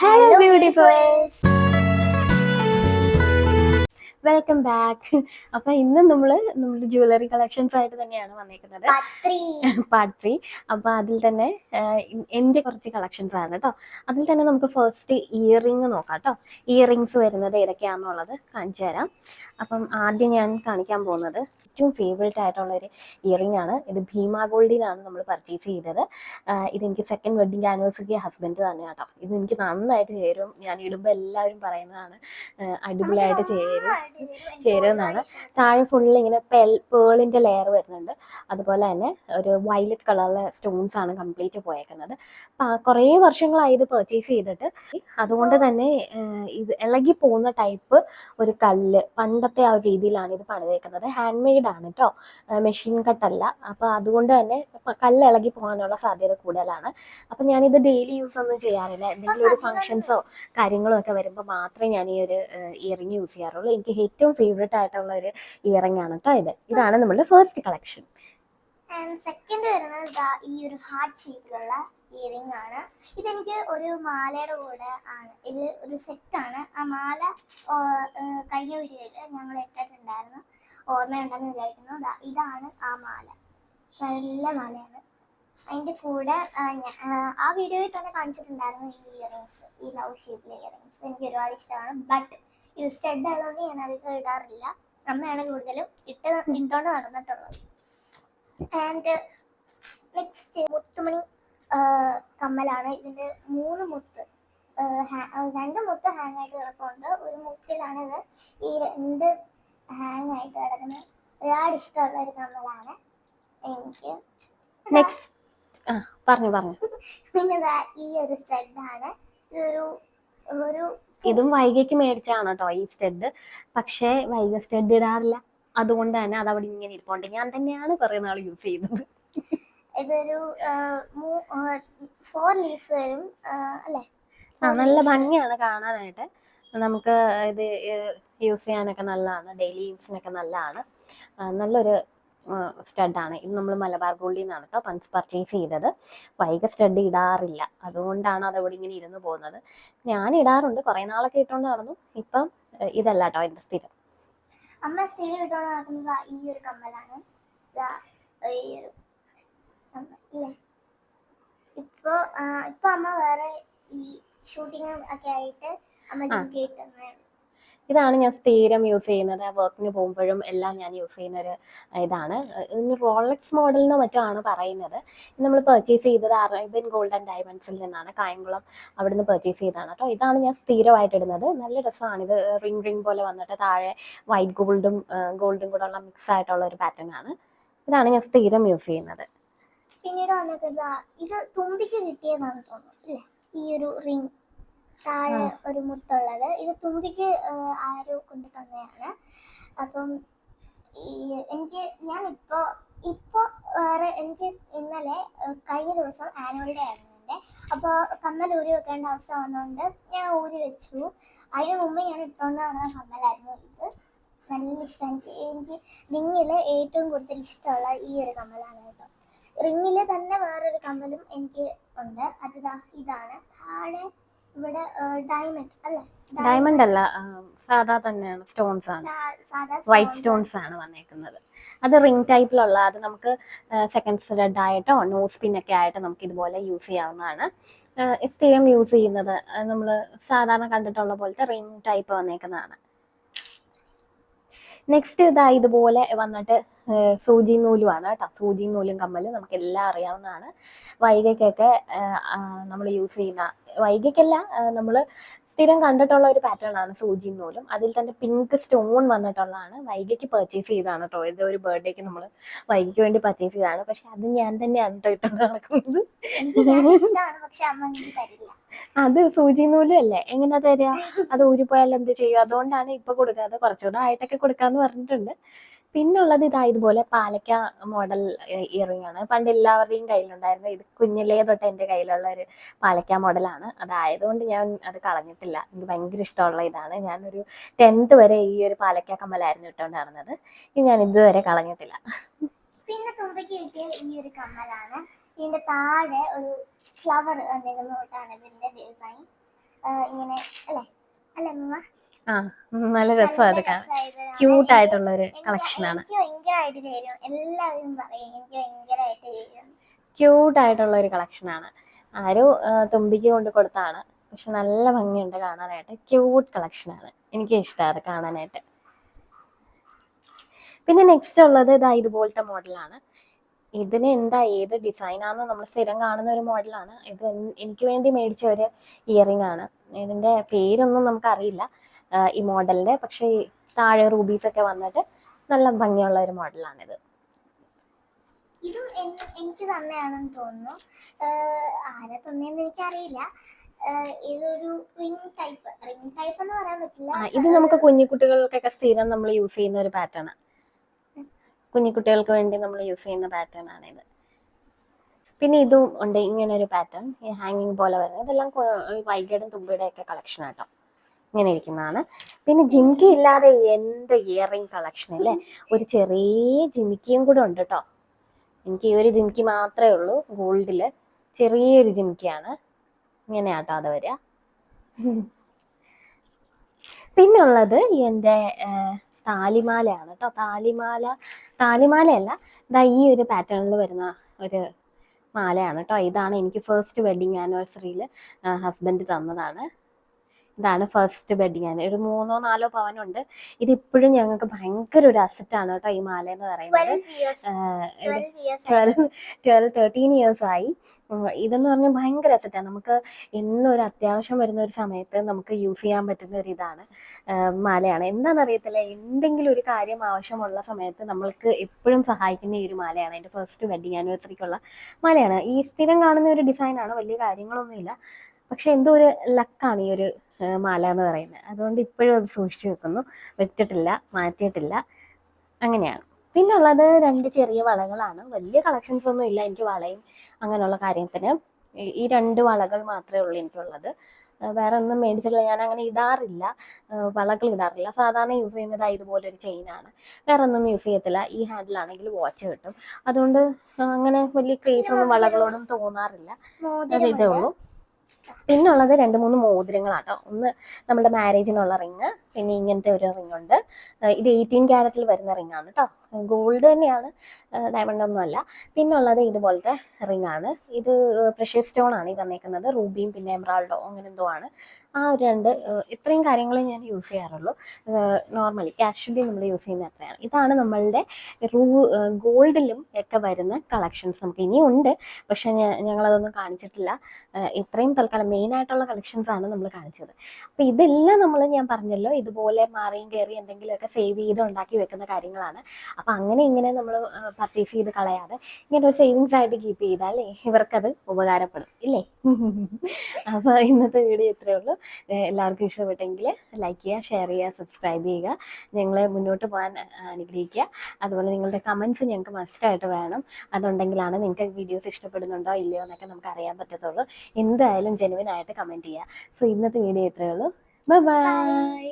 Hello beautifuls, welcome back. അപ്പൊ ഇന്ന് നമ്മുടെ ജ്വല്ലറി കളക്ഷൻസ് ആയിട്ട് തന്നെയാണ് വന്നേക്കുന്നത്, പാർട്ട് 3. അപ്പൊ അതിൽ തന്നെ എൻ്റെ കുറച്ച് കളക്ഷൻസ് ആണ് കേട്ടോ. അതിൽ തന്നെ നമുക്ക് ഫസ്റ്റ് ഇയറിംഗ് നോക്കാം കേട്ടോ. ഇയറിങ്സ് വരുന്നത് ഏതൊക്കെയാണെന്നുള്ളത് കാണിച്ചു തരാം. അപ്പം ആദ്യം ഞാൻ കാണിക്കാൻ പോകുന്നത് ഏറ്റവും ഫേവറേറ്റ് ആയിട്ടുള്ളൊരു ഇയറിംഗ് ആണ്. ഇത് ഭീമ ഗോൾഡിനാണ് നമ്മൾ പർച്ചേസ് ചെയ്തത്. ഇതെനിക്ക് സെക്കൻഡ് വെഡിങ് ആനിവേഴ്സറിക്ക് ഹസ്ബൻഡ് തന്നെ കേട്ടോ. ഇത് എനിക്ക് നന്നായിട്ട് ചേരും. ഞാൻ ഇടുമ്പോൾ എല്ലാവരും പറയുന്നതാണ് അടിപൊളിയായിട്ട് ചേരുമെന്നാണ്. താഴെ ഫുള്ള് ഇങ്ങനെ പേളിന്റെ ലെയർ വരുന്നുണ്ട്. അതുപോലെ തന്നെ ഒരു വയലറ്റ് കളറിലെ സ്റ്റോൺസ് ആണ് കംപ്ലീറ്റ് പോയേക്കുന്നത്. കുറേ വർഷങ്ങളായി ഇത് പർച്ചേസ് ചെയ്തിട്ട്. അതുകൊണ്ട് തന്നെ ഇത് ഇളകി പോകുന്ന ടൈപ്പ് ഒരു കല്ല്, പണ്ടത്തെ ആ ഒരു രീതിയിലാണ് ഇത് പണിതേക്കുന്നത്. ഹാൻഡ് മെയ്ഡ് ആണ് കേട്ടോ, മെഷീൻ കട്ടല്ല. അപ്പൊ അതുകൊണ്ട് തന്നെ കല്ല് ഇളകി പോകാനുള്ള സാധ്യത കൂടുതലാണ്. അപ്പൊ ഞാനിത് ഡെയിലി യൂസ് ഒന്നും ചെയ്യാറില്ല. എന്തെങ്കിലും ഒരു ഫംഗ്ഷൻസോ കാര്യങ്ങളോ ഒക്കെ വരുമ്പോൾ മാത്രമേ ഞാൻ ഈ ഒരു ഇയറിംഗ് യൂസ് ചെയ്യാറുള്ളൂ. എനിക്ക് ഏറ്റവും ഫേവറേറ്റ് ആയിട്ടുള്ള ഒരു ഇയറിംഗ് ആണ് കേട്ടോ. ഇതാണ് നമ്മുടെ ഫസ്റ്റ് കളക്ഷൻ. സെക്കൻഡ് വരുന്നത് ഈ ഒരു ഹാർട്ട് ഷേപ്പിലുള്ള ഇയറിംഗ് ആണ്. ഇതെനിക്ക് ഒരു മാലയുടെ കൂടെ ആണ്. ഇത് ഒരു സെറ്റാണ്. ആ മാല കഴിഞ്ഞ വീഡിയോയിൽ ഞങ്ങൾ ഇട്ടിട്ടുണ്ടായിരുന്നു, ഓർമ്മയുണ്ടെന്ന് വിചാരിക്കുന്നു. ഇതാണ് ആ മാല, നല്ല മാലയാണ്. അതിൻ്റെ കൂടെ ആ വീഡിയോയിൽ തന്നെ കാണിച്ചിട്ടുണ്ടായിരുന്നു ഈ ഇയറിങ്സ്, ഈ ലവ് ഷേപ്പിലെ ഇയറിങ്സ്. എനിക്ക് ഒരുപാട് ഇഷ്ടമാണ്. ബട്ട് ഇത് സ്റ്റഡ് ആയതുകൊണ്ട് ഞാൻ അധികം ഇടാറില്ല. അമ്മയാണ് കൂടുതലും ഇട്ടോണ്ട് നടന്നിട്ടുള്ളത്. ആൻഡ് നെക്സ്റ്റ് മുത്തുമണി കമ്മലാണ്. ഇതിൻ്റെ 3 മുത്ത്, 2 മുത്ത് ഹാങ് ആയിട്ട് കിടക്കുന്നുണ്ട്. ഒരു മുത്തിലാണ് ഇത്. ഈ 2 ഹാങ് ആയിട്ട് കിടക്കുന്നത് ഒരുപാട് ഇഷ്ടമുള്ള ഒരു കമ്മലാണ് എനിക്ക്. നെക്സ്റ്റ് പറഞ്ഞു പിന്നെ ഈ ഒരു സ്റ്റഡാണ്. ഇതും വൈകയ്ക്ക് മേടിച്ചാണ് കേട്ടോ ഈ സ്റ്റഡ്. പക്ഷേ വൈക സ്റ്റഡ് ഇടാറില്ല. അതുകൊണ്ട് തന്നെ അത് അവിടെ ഇങ്ങനെ ഇരിപ്പുണ്ട്. ഞാൻ തന്നെയാണ് കുറെ നാൾ യൂസ് ചെയ്യുന്നത്. ഇതൊരു 4 ലീവ്സ് വരും അല്ലേ? നല്ല ഭംഗിയാണ് കാണാനായിട്ട്. നമുക്ക് ഇത് യൂസ് ചെയ്യാനൊക്കെ നല്ലതാണ്, ഡെയിലി യൂസിനൊക്കെ നല്ലതാണ്. നല്ലൊരു സ്റ്റഡാണ്. ഇത് നമ്മൾ മലബാർ ഗോൾഡിൽ നിന്നാണ് കേട്ടോ പർച്ചേസ് ചെയ്തത്. വൈക സ്റ്റഡ് ഇടാറില്ല, അതുകൊണ്ടാണ് അതവിടെ ഇങ്ങനെ ഇരുന്ന് പോകുന്നത്. ഞാൻ ഇടാറുണ്ട്, കുറേ നാളൊക്കെ ഇട്ടുകൊണ്ട് നടന്നു. ഇപ്പം ഇതല്ല കേട്ടോ എൻ്റെ സ്ഥിരം. അമ്മ സ്ഥിരം ഇട്ടോണ്ട് നടക്കുന്നത് ഈ ഒരു കമ്മലാണ്. ഇപ്പൊ അമ്മ വേറെ ഈ ഷൂട്ടിങ് ഒക്കെ ആയിട്ട് അമ്മ കേട്ടുന്നത്. ഇതാണ് ഞാൻ സ്ഥിരം യൂസ് ചെയ്യുന്നത്. വർക്കിന് പോകുമ്പോഴും എല്ലാം ഞാൻ യൂസ് ചെയ്യുന്ന ഒരു ഇതാണ്. റോളക്സ് മോഡലിനോ മറ്റോ ആണ് പറയുന്നത്. നമ്മൾ പർച്ചേസ് ചെയ്തത് അറേബ്യൻ ഗോൾഡ് ആൻഡ് ഡയമണ്ട്സിൽ നിന്നാണ്, കായംകുളം. അവിടെ നിന്ന് പർച്ചേസ് ചെയ്തതാണ് കേട്ടോ. ഇതാണ് ഞാൻ സ്ഥിരമായിട്ട് ഇടുന്നത്. നല്ല രസമാണ്. ഇത് റിംഗ് പോലെ വന്നിട്ട് താഴെ വൈറ്റ് ഗോൾഡും കൂടെ ഉള്ള മിക്സ് ആയിട്ടുള്ള ഒരു പാറ്റേൺ ആണ്. ഇതാണ് ഞാൻ സ്ഥിരം യൂസ് ചെയ്യുന്നത്. പിന്നീട് വന്നിട്ട് ഇത് തുമ്പിക്ക് കിട്ടിയതാണ് തോന്നുന്നു അല്ലേ? ഈ ഒരു റിംഗ് താഴെ ഒരു മുത്തുള്ളത് ഇത് തുമ്പിക്ക് ആരോ കൊണ്ട് തന്നെയാണ്. അപ്പം ഞാനിപ്പോ വേറെ എനിക്ക് ഇന്നലെ കഴിഞ്ഞ ദിവസം ആനുവൽ ഡേ ആയിരുന്നു എൻ്റെ. അപ്പോൾ കമ്മൽ ഊരി വെക്കേണ്ട അവസ്ഥ വന്നുകൊണ്ട് ഞാൻ ഊരി വെച്ചു. അതിന് മുമ്പ് ഞാൻ ഇട്ടുകൊണ്ട് നടന്ന കമ്മലായിരുന്നു ഇത്. നല്ല ഇഷ്ടം. എനിക്ക് റിങ്ങിൽ ഏറ്റവും കൂടുതൽ ഇഷ്ടമുള്ള ഈ ഒരു കമ്മലാണ് കേട്ടോ. റിങ്ങിൽ തന്നെ വേറൊരു കമ്മലും എനിക്ക് ഉണ്ട്. ഇതാണ് താഴെ ഇവിടെ ഡയമണ്ട് അല്ലേ? ഡയമണ്ട് അല്ല, സാധാ തന്നെയാണ്, സ്റ്റോൺസ് ആണ്, വൈറ്റ് സ്റ്റോൺസ് ആണ് വന്നേക്കുന്നത്. അത് റിംഗ് ടൈപ്പിലുള്ള, അത് നമുക്ക് സെക്കൻഡ് സ്റ്റഡ് ആയിട്ടോ നോസ് പിൻ ഒക്കെ ആയിട്ട് നമുക്ക് ഇതുപോലെ യൂസ് ചെയ്യാവുന്നതാണ്. സ്ഥിരം യൂസ് ചെയ്യുന്നത് നമ്മൾ സാധാരണ കണ്ടിട്ടുള്ള പോലത്തെ റിംഗ് ടൈപ്പ് വന്നേക്കുന്നതാണ്. നെക്സ്റ്റ് ഇതുപോലെ വന്നിട്ട് സൂചി നൂലുമാണ് കേട്ടോ. സൂചി നൂലും കമ്മൽ നമുക്ക് എല്ലാം അറിയാവുന്നതാണ്. വൈകയ്ക്കൊക്കെ നമ്മൾ യൂസ് ചെയ്യുന്ന, വൈകയ്ക്കല്ല, നമ്മൾ സ്ഥിരം കണ്ടിട്ടുള്ള ഒരു പാറ്റേൺ ആണ് സൂചി നൂലും. അതിൽ തന്നെ പിങ്ക് സ്റ്റോൺ വന്നിട്ടുള്ളതാണ്. വൈകയ്ക്ക് പർച്ചേസ് ചെയ്തതാണ് കേട്ടോ. ഇത് ഒരു ബർത്ത്ഡേക്ക് നമ്മൾ വൈകയ്ക്ക് വേണ്ടി പർച്ചേസ് ചെയ്തതാണ്. പക്ഷെ അത് ഞാൻ തന്നെയാണ് കേട്ടോ ഇട്ടുകൊണ്ട് നടക്കുന്നത്. അത് സൂചി നൂലും അല്ലേ, എങ്ങനെ തരിക? അത് ഊരിപ്പോയാൽ എന്ത് ചെയ്യും? അതുകൊണ്ടാണ് ഇപ്പൊ കൊടുക്കാതെ, കുറച്ചുകൂടെ ആയിട്ടൊക്കെ കൊടുക്കാന്ന് പറഞ്ഞിട്ടുണ്ട്. പിന്നുള്ളത് ഇതുപോലെ പാലക്ക മോഡൽ ഇയറിംഗ് ആണ്. പണ്ട് എല്ലാവരുടെയും കയ്യിലുണ്ടായിരുന്നു. ഇത് കുഞ്ഞിലേ തൊട്ട് എൻ്റെ കയ്യിലുള്ള ഒരു പാലക്ക മോഡലാണ്. അതായതുകൊണ്ട് ഞാൻ അത് കളഞ്ഞിട്ടില്ല. എനിക്ക് ഭയങ്കര ഇഷ്ടമുള്ള ഇതാണ്. ഞാനൊരു 10th വരെ ഈ ഒരു പാലക്ക കമ്മലായിരുന്നു ഇട്ടുകൊണ്ട് നടന്നത്. ഇത് ഞാൻ ഇതുവരെ കളഞ്ഞിട്ടില്ല. പിന്നെ തുമ്പയ്ക്ക് കിട്ടിയ ഈ ഒരു കമ്മലാണ്. ഇതിന്റെ താഴെ ഒരു ഫ്ലവർ തൊട്ടാണ് ഇതിന്റെ ഡിസൈൻ. ഇങ്ങനെ അല്ലേ അല്ലേ അമ്മ? ആ നല്ല രസമാണ് കാണാൻ. രസമായത് ക്യൂട്ട് ആയിട്ടുള്ള ഒരു കളക്ഷനാണ്. എനിക്ക് ഭയങ്കരമായിട്ട് ചേരും. എല്ലാവരും പറയും എനിക്ക് ഭയങ്കരമായിട്ട് ചേരും. ക്യൂട്ട് ആയിട്ടുള്ള ഒരു കളക്ഷനാണ്. ആരോ തുമ്പിക്ക് കൊണ്ട് കൊടുത്താണ്. പക്ഷെ നല്ല ഭംഗിയുണ്ട് കാണാനായിട്ട്. ക്യൂട്ട് കളക്ഷനാണ്. എനിക്ക് ഇഷ്ടമാണ് കാണാനായിട്ട്. പിന്നെ നെക്സ്റ്റ് ഉള്ളത് ഇതാ ഇതുപോലത്തെ മോഡലാണ്. ഇതിന് എന്താ ഏത് ഡിസൈനാണെന്ന് നമ്മൾ സ്ഥിരം കാണുന്ന ഒരു മോഡലാണ്. ഇത് എനിക്ക് വേണ്ടി മേടിച്ച ഒരു ഇയറിംഗ് ആണ്. ഇതിന്റെ പേരൊന്നും നമുക്കറിയില്ല ഈ മോഡലിന്റെ. പക്ഷേ താഴെ റൂബീസ് ഒക്കെ വന്നിട്ട് നല്ല ഭംഗിയുള്ള ഒരു മോഡലാണിത്. ഇതും എനിക്ക് തന്നെയാണെന്ന് തോന്നുന്നു. ആരെ തന്നെയെന്ന് എനിക്കറിയില്ല. ഇതൊരു റിംഗ് ടൈപ്പ് എന്ന് പറയാൻ പറ്റില്ല. ഇത് നമുക്ക് കുഞ്ഞിക്കുട്ടികൾക്കൊക്കെ സ്ഥിരം നമ്മൾ യൂസ് ചെയ്യുന്ന ഒരു പാറ്റേൺ. കുഞ്ഞിക്കുട്ടികൾക്ക് വേണ്ടി നമ്മൾ യൂസ് ചെയ്യുന്ന പാറ്റേൺ ആണ് ഇത്. പിന്നെ ഇതും ഉണ്ട് ഇങ്ങനെ ഒരു പാറ്റേൺ, ഈ ഹാങ്ങിങ് പോലെ വരുന്നത്. ഇതെല്ലാം വൈഗയുടെയും തുമ്പിയുടെ ഒക്കെ കളക്ഷൻ ആട്ടോ. ഇങ്ങനെ ഇരിക്കുന്നതാണ്. പിന്നെ ജിമിക്കി ഇല്ലാതെ എന്ത് ഇയറിംഗ് കളക്ഷൻ അല്ലേ. ഒരു ചെറിയ ജിമിക്കിയും കൂടെ ഉണ്ട് കേട്ടോ. എനിക്ക് ഈ ഒരു ജിമിക്കി മാത്രമേ ഉള്ളൂ ഗോൾഡില്. ചെറിയൊരു ജിമിക്കിയാണ്. ഇങ്ങനെയാട്ടോ അത് വരിക. പിന്നെ ഉള്ളത് എൻ്റെ താലിമാലയാണ് കേട്ടോ. താലിമാലയല്ല, ഇതാ ഈ ഒരു പാറ്റേണിൽ വരുന്ന ഒരു മാലയാണ് കേട്ടോ. ഇതാണ് എനിക്ക് ഫസ്റ്റ് വെഡിങ് ആനിവേഴ്സറിയിൽ ഹസ്ബൻഡ് തന്നതാണ്. ഇതാണ് ഫസ്റ്റ് വെഡിങ് ഒരു 3-4 പവനുണ്ട്. ഇതിപ്പോഴും ഞങ്ങൾക്ക് ഭയങ്കര ഒരു അസറ്റാണ് കേട്ടോ ഈ മാല എന്ന് പറയുന്നത്. 13 ഇയേഴ്സ് ആയി. ഇതെന്ന് പറഞ്ഞാൽ ഭയങ്കര അസറ്റാണ്. നമുക്ക് എന്നൊരു അത്യാവശ്യം വരുന്ന ഒരു സമയത്ത് നമുക്ക് യൂസ് ചെയ്യാൻ പറ്റുന്ന ഒരു ഇതാണ് മാലയാണ്. എന്താണെന്നറിയത്തില്ല, എന്തെങ്കിലും ഒരു കാര്യം ആവശ്യമുള്ള സമയത്ത് നമ്മൾക്ക് എപ്പോഴും സഹായിക്കുന്ന ഈ ഒരു മാലയാണ്. എൻ്റെ ഫസ്റ്റ് വെഡിങ് ആനിവേഴ്സറിക്കുള്ള മാലയാണ്. ഈ സ്ഥിരം കാണുന്ന ഒരു ഡിസൈനാണ്, വലിയ കാര്യങ്ങളൊന്നുമില്ല. പക്ഷെ എന്തോ ഒരു ലക്കാണ് ഈ ഒരു മാല എന്ന് പറയുന്നത്. അതുകൊണ്ട് ഇപ്പോഴും അത് സൂക്ഷിച്ചു വെക്കുന്നു, വെച്ചിട്ടില്ല, മാറ്റിയിട്ടില്ല. അങ്ങനെയാണ്. പിന്നെ ഉള്ളത് 2 ചെറിയ വളകളാണ്. വലിയ കളക്ഷൻസ് ഒന്നും ഇല്ല എനിക്ക് വളയും അങ്ങനെയുള്ള കാര്യത്തിന്. ഈ 2 വളകൾ മാത്രമേ ഉള്ളൂ എനിക്കുള്ളത്. വേറെ ഒന്നും മേടിച്ചിട്ടില്ല. ഞാൻ അങ്ങനെ ഇടാറില്ല, വളകൾ ഇടാറില്ല. സാധാരണ യൂസ് ചെയ്യുന്നത് ഇതുപോലെ ഒരു ചെയിനാണ്. വേറെ ഒന്നും യൂസ് ചെയ്യത്തില്ല. ഈ ഹാൻഡിലാണെങ്കിൽ വാച്ച് കിട്ടും. അതുകൊണ്ട് അങ്ങനെ വലിയ ക്രേസ് ഒന്നും വളകളോടും തോന്നാറില്ല. അത് ഇതേ ഉള്ളൂ. പിന്നുള്ളത് 2-3 മോതിരങ്ങളാട്ടോ. ഒന്ന് നമ്മുടെ മാരേജിനുള്ള റിങ്, പിന്നെ ഇങ്ങനത്തെ ഒരു റിങ് ഉണ്ട്. ഇത് 18 ക്യാരറ്റിൽ വരുന്ന റിങ് ആണ് കേട്ടോ. ഗോൾഡ് തന്നെയാണ്, ഡയമണ്ട് ഒന്നും അല്ല. പിന്നുള്ളത് ഇതുപോലത്തെ റിങ് ആണ്. ഇത് പ്രഷ്യസ് സ്റ്റോൺ ആണ് ഈ തന്നേക്കുന്നത്. റൂബിയും പിന്നെ എമറാൾഡോ അങ്ങനെ എന്തോ ആണ്. ആ ഒരു 2 ഇത്രയും കാര്യങ്ങളെ ഞാൻ യൂസ് ചെയ്യാറുള്ളൂ. നോർമലി കാഷ്വലി നമ്മൾ യൂസ് ചെയ്യുന്ന അത്രയാണ്. ഇതാണ് നമ്മളുടെ ഗോൾഡിലും ഒക്കെ വരുന്ന കളക്ഷൻസ്. നമുക്ക് ഇനിയും ഉണ്ട്, പക്ഷെ ഞങ്ങളതൊന്നും കാണിച്ചിട്ടില്ല. ഇത്രയും തൽക്കാലം മെയിൻ ആയിട്ടുള്ള കളക്ഷൻസ് ആണ് നമ്മൾ കാണിച്ചത്. അപ്പോൾ ഇതെല്ലാം ഞാൻ പറഞ്ഞല്ലോ ഇതുപോലെ മാറിയും കയറി എന്തെങ്കിലുമൊക്കെ സേവ് ചെയ്ത് ഉണ്ടാക്കി വെക്കുന്ന കാര്യങ്ങളാണ്. അപ്പോൾ അങ്ങനെ ഇങ്ങനെ നമ്മൾ പർച്ചേസ് ചെയ്ത് കളയാതെ ഇങ്ങനെ ഒരു സേവിങ്സ് ആയിട്ട് കീപ്പ് ചെയ്താലേ ഇവർക്കത് ഉപകാരപ്പെടും ഇല്ലേ. അപ്പോൾ ഇന്നത്തെ വീഡിയോ ഇത്രയേ ഉള്ളൂ. എല്ലാവർക്കും ഇഷ്ടപ്പെട്ടെങ്കിൽ ലൈക്ക് ചെയ്യുക, ഷെയർ ചെയ്യുക, സബ്സ്ക്രൈബ് ചെയ്യുക. ഞങ്ങളെ മുന്നോട്ട് പോകാൻ അനുഗ്രഹിക്കുക. അതുപോലെ നിങ്ങളുടെ കമൻറ്റ്സ് ഞങ്ങൾക്ക് മസ്റ്റായിട്ട് വേണം. അതുണ്ടെങ്കിലാണ് നിങ്ങൾക്ക് വീഡിയോസ് ഇഷ്ടപ്പെടുന്നുണ്ടോ ഇല്ലയോ എന്നൊക്കെ നമുക്ക് അറിയാൻ പറ്റത്തുള്ളൂ. എന്തായാലും ജെനുവിൻ ആയിട്ട് കമൻറ്റ് ചെയ്യുക. സോ ഇന്നത്തെ വീഡിയോ ഇത്രയേ ഉള്ളൂ. Bye bye.